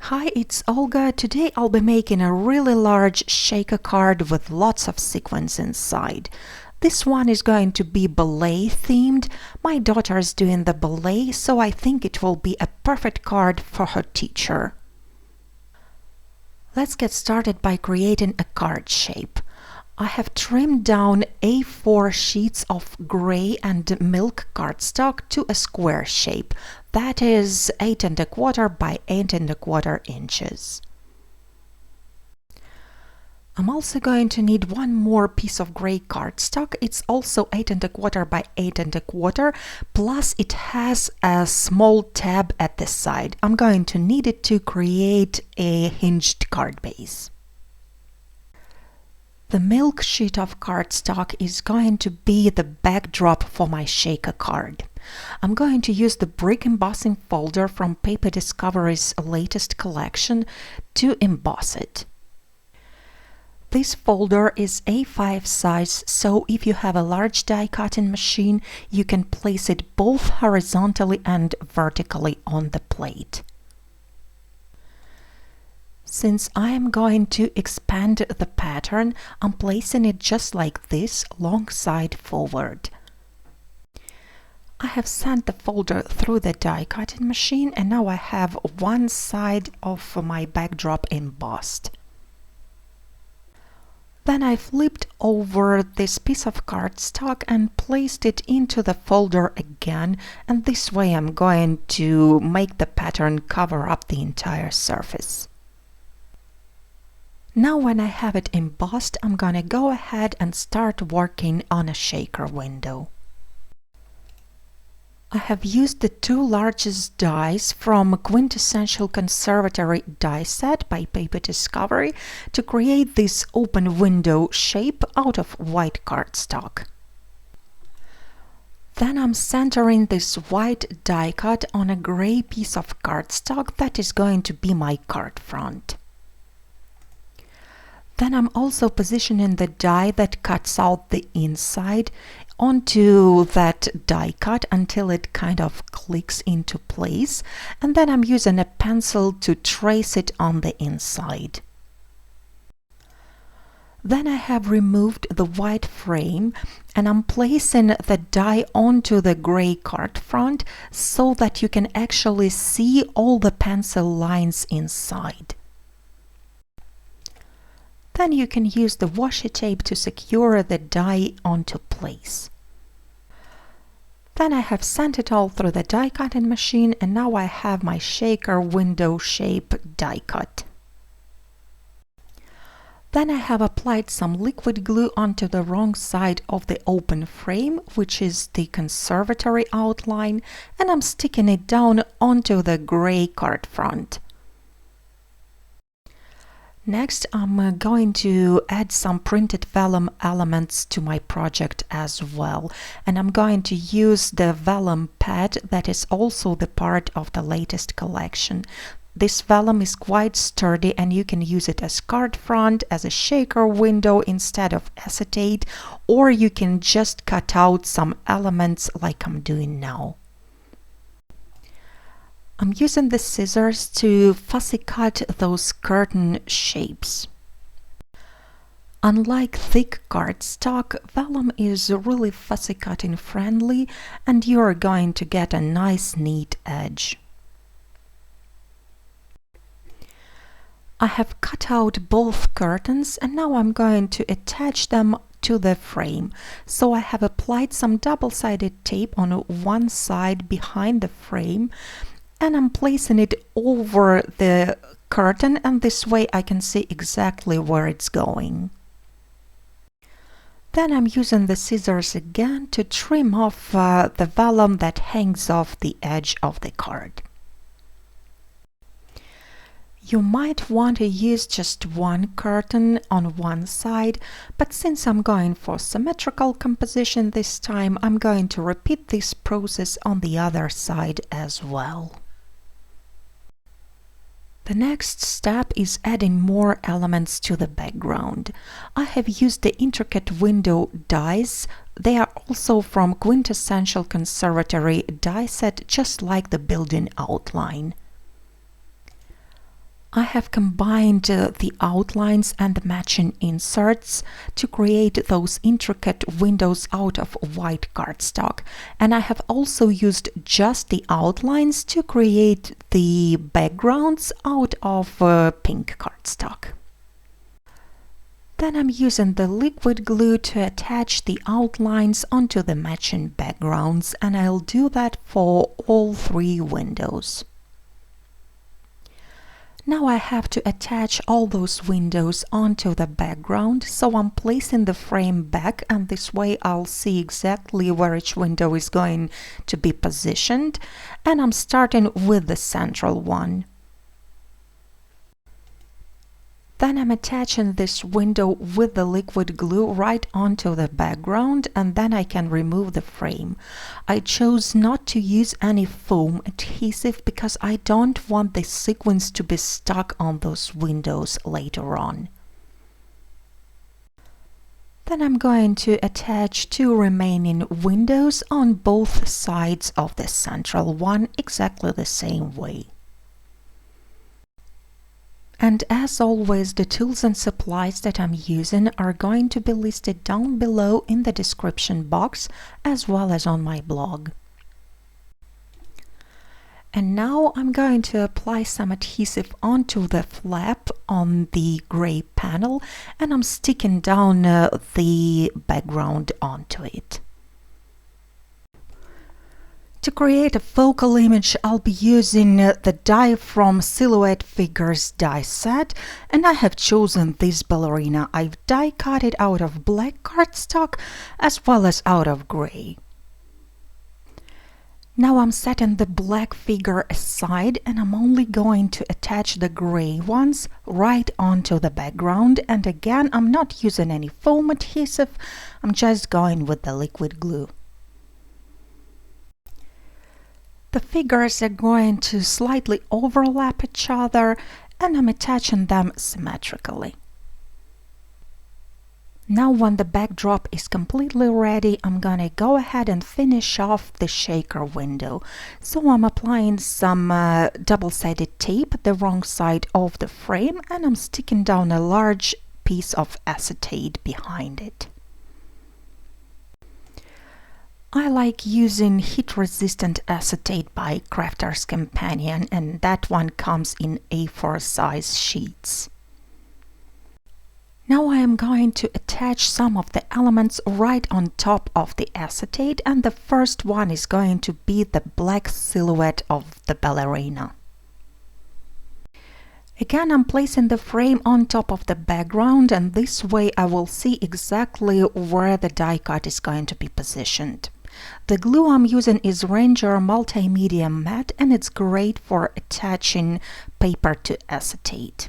Hi, it's Olga. Today I'll be making a really large shaker card with lots of sequins inside. This one is going to be ballet themed. My daughter is doing the ballet, so I think it will be a perfect card for her teacher. Let's get started by creating a card shape. I have trimmed down A4 sheets of gray and milk cardstock to a square shape. That is 8 1/4 by 8 1/4 inches. I'm also going to need one more piece of gray cardstock. It's also 8 1/4 by 8 1/4, plus it has a small tab at the side. I'm going to need it to create a hinged card base. The milk sheet of cardstock is going to be the backdrop for my shaker card. I'm going to use the brick embossing folder from Paper Discovery's latest collection to emboss it. This folder is A5 size, so if you have a large die cutting machine, you can place it both horizontally and vertically on the plate. Since I am going to expand the pattern, I'm placing it just like this, long side forward. I have sent the folder through the die cutting machine, and now I have one side of my backdrop embossed. Then I flipped over this piece of cardstock and placed it into the folder again, and this way I'm going to make the pattern cover up the entire surface. Now when I have it embossed, I'm going to go ahead and start working on a shaker window. I have used the two largest dies from Quintessential Conservatory die set by Paper Discovery to create this open window shape out of white cardstock. Then I'm centering this white die cut on a gray piece of cardstock that is going to be my card front. Then I'm also positioning the die that cuts out the inside onto that die cut until it kind of clicks into place, and then I'm using a pencil to trace it on the inside. Then I have removed the white frame and I'm placing the die onto the gray card front so that you can actually see all the pencil lines inside. Then you can use the washi tape to secure the die onto place. Then I have sent it all through the die cutting machine, and now I have my shaker window shape die cut. Then I have applied some liquid glue onto the wrong side of the open frame, which is the Conservatory outline, and I'm sticking it down onto the gray card front. Next, I'm going to add some printed vellum elements to my project as well, and I'm going to use the vellum pad that is also the part of the latest collection. This vellum is quite sturdy and you can use it as card front, as a shaker window instead of acetate, or you can just cut out some elements like I'm doing now. I'm using the scissors to fussy cut those curtain shapes. Unlike thick cardstock, vellum is really fussy cutting friendly and you're going to get a nice neat edge. I have cut out both curtains and now I'm going to attach them to the frame. So I have applied some double-sided tape on one side behind the frame, and I'm placing it over the curtain, and this way I can see exactly where it's going. Then I'm using the scissors again to trim off the vellum that hangs off the edge of the card. You might want to use just one curtain on one side, but since I'm going for symmetrical composition this time, I'm going to repeat this process on the other side as well. The next step is adding more elements to the background. I have used the intricate window dies. They are also from Quintessential Conservatory die set, just like the building outline. I have combined the outlines and the matching inserts to create those intricate windows out of white cardstock, and I have also used just the outlines to create the backgrounds out of pink cardstock. Then I'm using the liquid glue to attach the outlines onto the matching backgrounds, and I'll do that for all 3 windows. Now I have to attach all those windows onto the background, so I'm placing the frame back, and this way I'll see exactly where each window is going to be positioned, and I'm starting with the central one. Then I'm attaching this window with the liquid glue right onto the background, and then I can remove the frame. I chose not to use any foam adhesive because I don't want the sequins to be stuck on those windows later on. Then I'm going to attach 2 remaining windows on both sides of the central one exactly the same way. And as always, the tools and supplies that I'm using are going to be listed down below in the description box, as well as on my blog. And now I'm going to apply some adhesive onto the flap on the gray panel, and I'm sticking down the background onto it. To create a focal image, I'll be using the die from Silhouette Figures die set, and I have chosen this ballerina. I've die cut it out of black cardstock as well as out of gray. Now I'm setting the black figure aside, and I'm only going to attach the gray ones right onto the background, and again I'm not using any foam adhesive, I'm just going with the liquid glue. The figures are going to slightly overlap each other, and I'm attaching them symmetrically. Now when the backdrop is completely ready, I'm gonna go ahead and finish off the shaker window. So I'm applying some double-sided tape at the wrong side of the frame, and I'm sticking down a large piece of acetate behind it. I like using heat-resistant acetate by Crafter's Companion, and that one comes in A4 size sheets. Now I am going to attach some of the elements right on top of the acetate, and the first one is going to be the black silhouette of the ballerina. Again, I'm placing the frame on top of the background, and this way I will see exactly where the die cut is going to be positioned. The glue I'm using is Ranger Multimedia Matte, and it's great for attaching paper to acetate.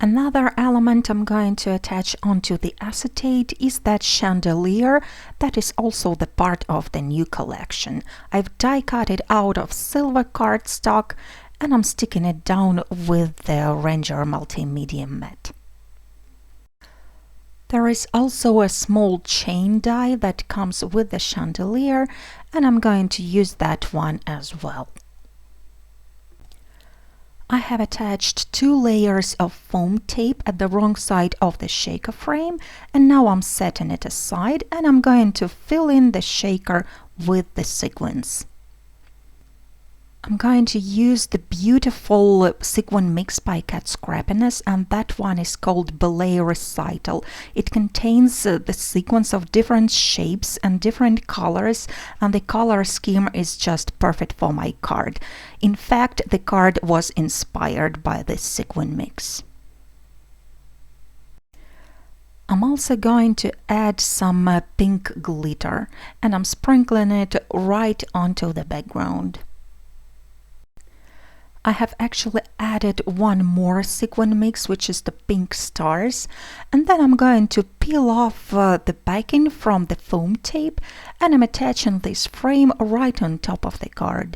Another element I'm going to attach onto the acetate is that chandelier that is also the part of the new collection. I've die cut it out of silver cardstock, and I'm sticking it down with the Ranger Multimedia Matte. There is also a small chain die that comes with the chandelier, and I'm going to use that one as well. I have attached 2 layers of foam tape at the wrong side of the shaker frame, and now I'm setting it aside, and I'm going to fill in the shaker with the sequins. I'm going to use the beautiful sequin mix by Cat Scrappiness, and that one is called Ballet Recital. It contains the sequins of different shapes and different colors, and the color scheme is just perfect for my card. In fact, the card was inspired by this sequin mix. I'm also going to add some pink glitter, and I'm sprinkling it right onto the background. I have actually added one more sequin mix, which is the pink stars, and then I'm going to peel off the backing from the foam tape, and I'm attaching this frame right on top of the card.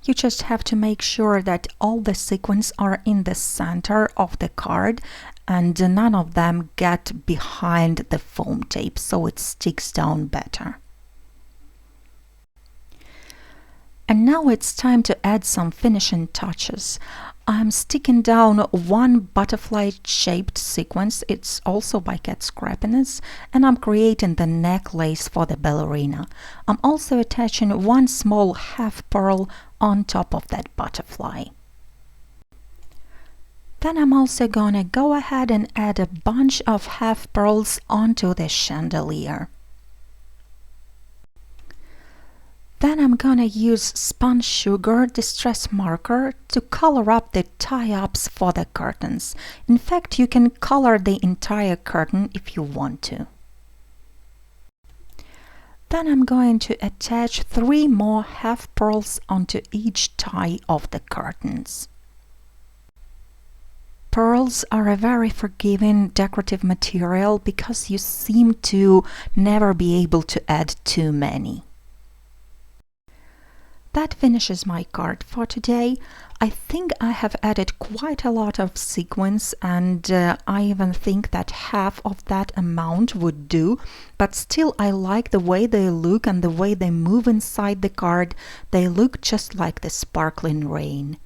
You just have to make sure that all the sequins are in the center of the card and none of them get behind the foam tape, so it sticks down better. And now it's time to add some finishing touches. I'm sticking down one butterfly-shaped sequence, it's also by Cat Scrappiness, and I'm creating the necklace for the ballerina. I'm also attaching one small half pearl on top of that butterfly. Then I'm also gonna go ahead and add a bunch of half pearls onto the chandelier. Then I'm gonna use spun sugar distress marker to color up the tie-ups for the curtains. In fact, you can color the entire curtain if you want to. Then I'm going to attach 3 more half pearls onto each tie of the curtains. Pearls are a very forgiving decorative material because you seem to never be able to add too many. That finishes my card for today. I think I have added quite a lot of sequins, and I even think that half of that amount would do, but still I like the way they look and the way they move inside the card. They look just like the sparkling rain.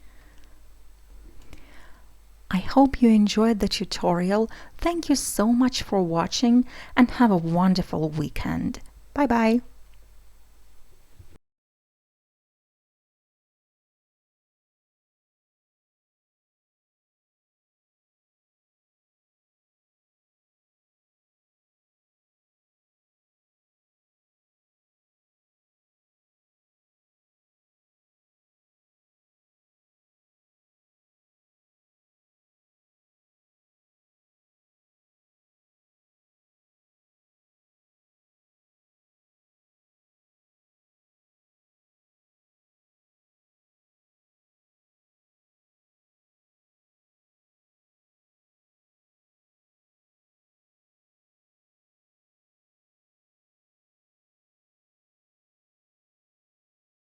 I hope you enjoyed the tutorial. Thank you so much for watching and have a wonderful weekend. Bye bye!